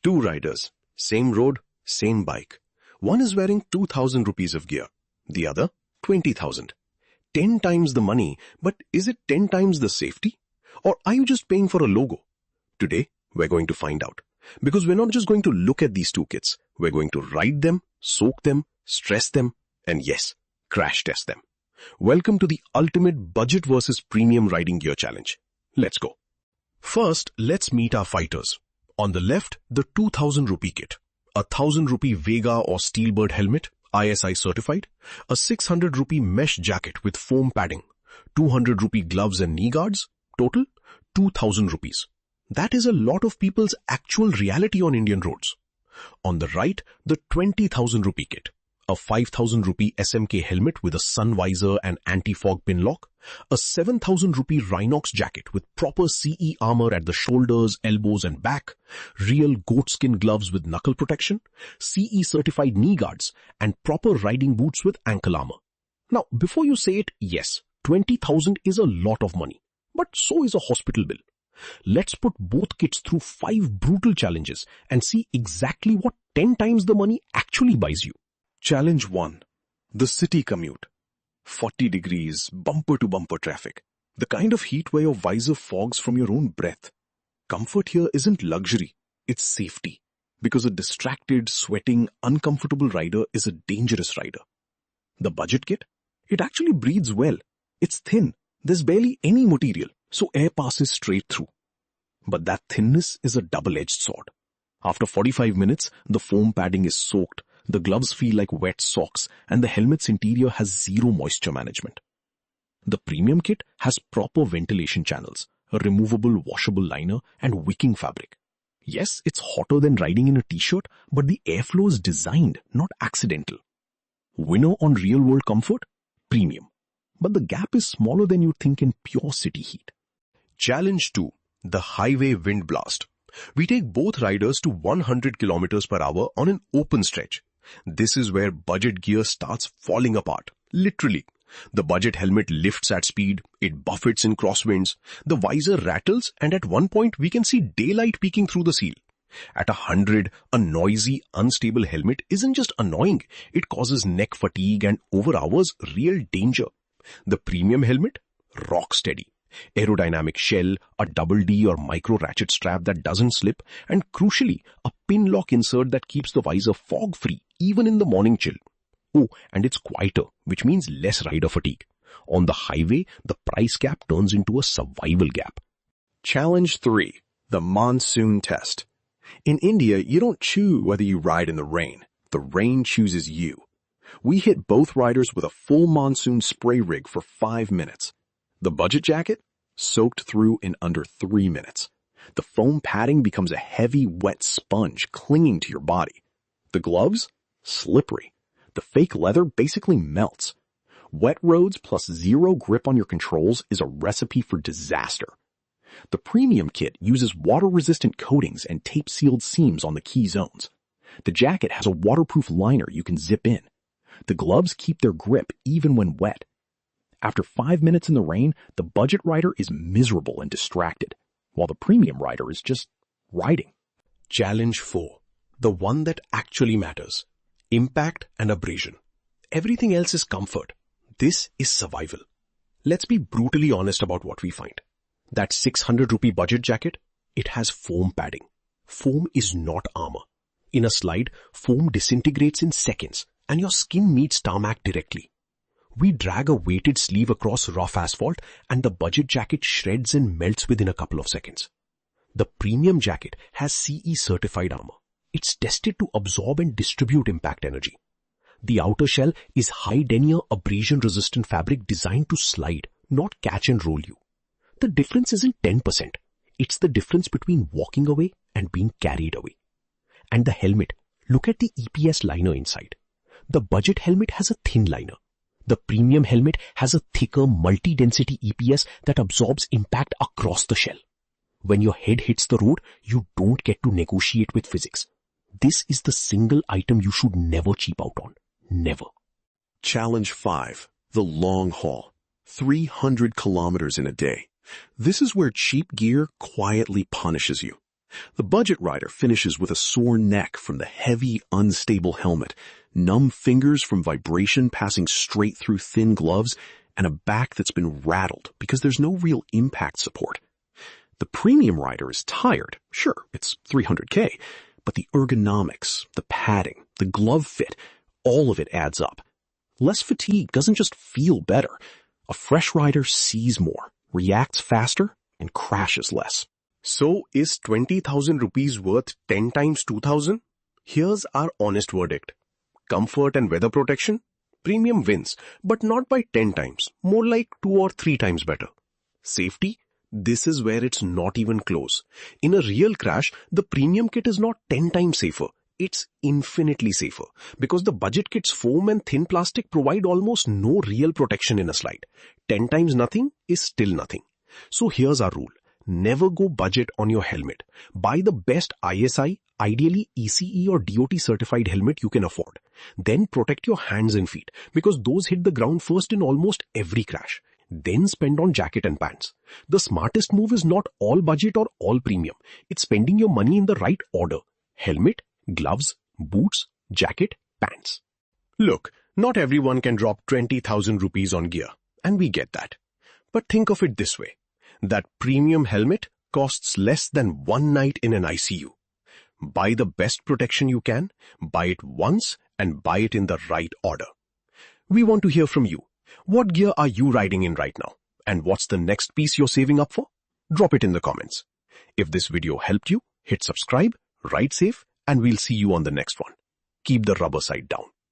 Two riders, same road, same bike. One is wearing 2,000 rupees of gear, the other 20,000. 10 times the money, but is it 10 times the safety? Or are you just paying for a logo? Today, we're going to find out. Because we're not just going to look at these two kits, we're going to ride them, soak them, stress them, and yes, crash test them. Welcome to the ultimate budget versus premium riding gear challenge. Let's go. First, let's meet our fighters. On the left, the 2,000 rupee kit. A 1,000 rupee Vega or Steelbird helmet, ISI certified. A 600 rupee mesh jacket with foam padding. 200 rupee gloves and knee guards. Total, 2,000 rupees. That is a lot of people's actual reality on Indian roads. On the right, the 20,000 rupee kit. A 5,000 rupee SMK helmet with a sun visor and anti-fog pinlock. A 7,000 rupee Rynox jacket with proper CE-armor at the shoulders, elbows and back. Real goatskin gloves with knuckle protection. CE-certified knee guards and proper riding boots with ankle armor. Now, before you say it, yes, 20,000 is a lot of money. But so is a hospital bill. Let's put both kits through 5 brutal challenges and see exactly what 10 times the money actually buys you. Challenge 1. The city commute. 40 degrees, bumper-to-bumper traffic. The kind of heat where your visor fogs from your own breath. Comfort here isn't luxury, it's safety. Because a distracted, sweating, uncomfortable rider is a dangerous rider. The budget kit? It actually breathes well. It's thin. There's barely any material, so air passes straight through. But that thinness is a double-edged sword. After 45 minutes, the foam padding is soaked. The gloves feel like wet socks, and the helmet's interior has zero moisture management. The premium kit has proper ventilation channels, a removable washable liner, and wicking fabric. Yes, it's hotter than riding in a t-shirt, but the airflow is designed, not accidental. Winner on real-world comfort? Premium. But the gap is smaller than you'd think in pure city heat. Challenge 2. The highway wind blast. We take both riders to 100 kilometers per hour on an open stretch. This is where budget gear starts falling apart. Literally. The budget helmet lifts at speed, it buffets in crosswinds, the visor rattles, and at one point we can see daylight peeking through the seal. At 100, a noisy, unstable helmet isn't just annoying, it causes neck fatigue and over hours real danger. The premium helmet? Rock steady. Aerodynamic shell, a double D or micro ratchet strap that doesn't slip, and crucially, a Pinlock insert that keeps the visor fog-free even in the morning chill. Oh, and it's quieter, which means less rider fatigue. On the highway, the price gap turns into a survival gap. Challenge 3. The Monsoon test. In India, you don't choose whether you ride in the rain. The rain chooses you. We hit both riders with a full monsoon spray rig for 5 minutes. The budget jacket? Soaked through in under 3 minutes. The foam padding becomes a heavy, wet sponge clinging to your body. The gloves? Slippery. The fake leather basically melts. Wet roads plus zero grip on your controls is a recipe for disaster. The premium kit uses water-resistant coatings and tape-sealed seams on the key zones. The jacket has a waterproof liner you can zip in. The gloves keep their grip even when wet. After 5 minutes in the rain, the budget rider is miserable and distracted, while the premium rider is just riding. Challenge 4. The one that actually matters. Impact and abrasion. Everything else is comfort. This is survival. Let's be brutally honest about what we find. That 600 rupee budget jacket, it has foam padding. Foam is not armor. In a slide, foam disintegrates in seconds, and your skin meets tarmac directly. We drag a weighted sleeve across rough asphalt and the budget jacket shreds and melts within a couple of seconds. The premium jacket has CE certified armor. It's tested to absorb and distribute impact energy. The outer shell is high denier abrasion resistant fabric designed to slide, not catch and roll you. The difference isn't 10%. It's the difference between walking away and being carried away. And the helmet, look at the EPS liner inside. The budget helmet has a thin liner. The premium helmet has a thicker multi-density EPS that absorbs impact across the shell. When your head hits the road, you don't get to negotiate with physics. This is the single item you should never cheap out on. Never. Challenge 5. The long haul. 300 kilometers in a day. This is where cheap gear quietly punishes you. The budget rider finishes with a sore neck from the heavy, unstable helmet, numb fingers from vibration passing straight through thin gloves, and a back that's been rattled because there's no real impact support. The premium rider is tired. Sure, it's $300K, but the ergonomics, the padding, the glove fit, all of it adds up. Less fatigue doesn't just feel better. A fresh rider sees more, reacts faster, and crashes less. So is 20,000 rupees worth 10 times 2,000? Here's our honest verdict. Comfort and weather protection? Premium wins, but not by 10 times, more like 2 or 3 times better. Safety? This is where it's not even close. In a real crash, the premium kit is not 10 times safer. It's infinitely safer because the budget kit's foam and thin plastic provide almost no real protection in a slide. 10 times nothing is still nothing. So here's our rule. Never go budget on your helmet. Buy the best ISI, ideally ECE or DOT certified helmet you can afford. Then protect your hands and feet because those hit the ground first in almost every crash. Then spend on jacket and pants. The smartest move is not all budget or all premium. It's spending your money in the right order. Helmet, gloves, boots, jacket, pants. Look, not everyone can drop 20,000 rupees on gear, and we get that. But think of it this way. That premium helmet costs less than one night in an ICU. Buy the best protection you can, buy it once, and buy it in the right order. We want to hear from you. What gear are you riding in right now? And what's the next piece you're saving up for? Drop it in the comments. If this video helped you, hit subscribe, ride safe, and we'll see you on the next one. Keep the rubber side down.